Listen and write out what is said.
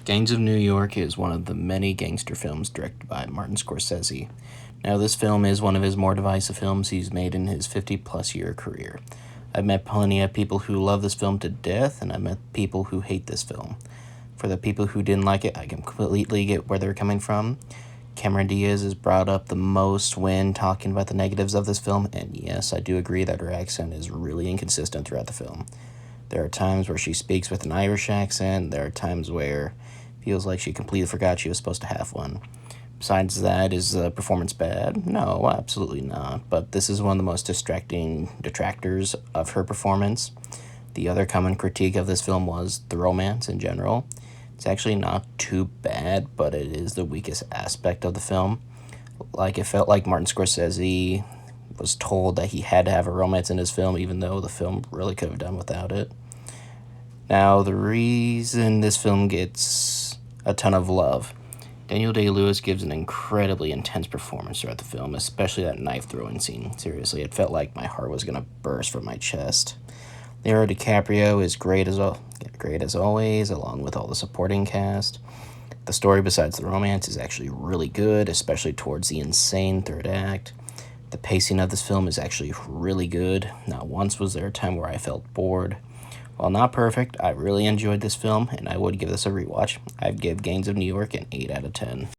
Gangs of New York is one of the many gangster films directed by Martin Scorsese. Now, this film is one of his more divisive films he's made in his 50-plus year career. I've met plenty of people who love this film to death, and I've met people who hate this film. For the people who didn't like it, I completely get where they're coming from. Cameron Diaz is brought up the most when talking about the negatives of this film, and yes, I do agree that her accent is really inconsistent throughout the film. There are times where she speaks with an Irish accent. There are times where it feels like she completely forgot she was supposed to have one. Besides that, is the performance bad? No, absolutely not. But this is one of the most distracting detractors of her performance. The other common critique of this film was the romance in general. It's actually not too bad, but it is the weakest aspect of the film. Like, it felt like Martin Scorsese was told that he had to have a romance in his film, even though the film really could have done without it. Now, the reason this film gets a ton of love, Daniel Day-Lewis gives an incredibly intense performance throughout the film, especially that knife-throwing scene. Seriously, it felt like my heart was going to burst from my chest. Leonardo DiCaprio is great as always, along with all the supporting cast. The story, besides the romance, is actually really good, especially towards the insane third act. The pacing of this film is actually really good. Not once was there a time where I felt bored. While not perfect, I really enjoyed this film, and I would give this a rewatch. I'd give Gangs of New York an 8 out of 10.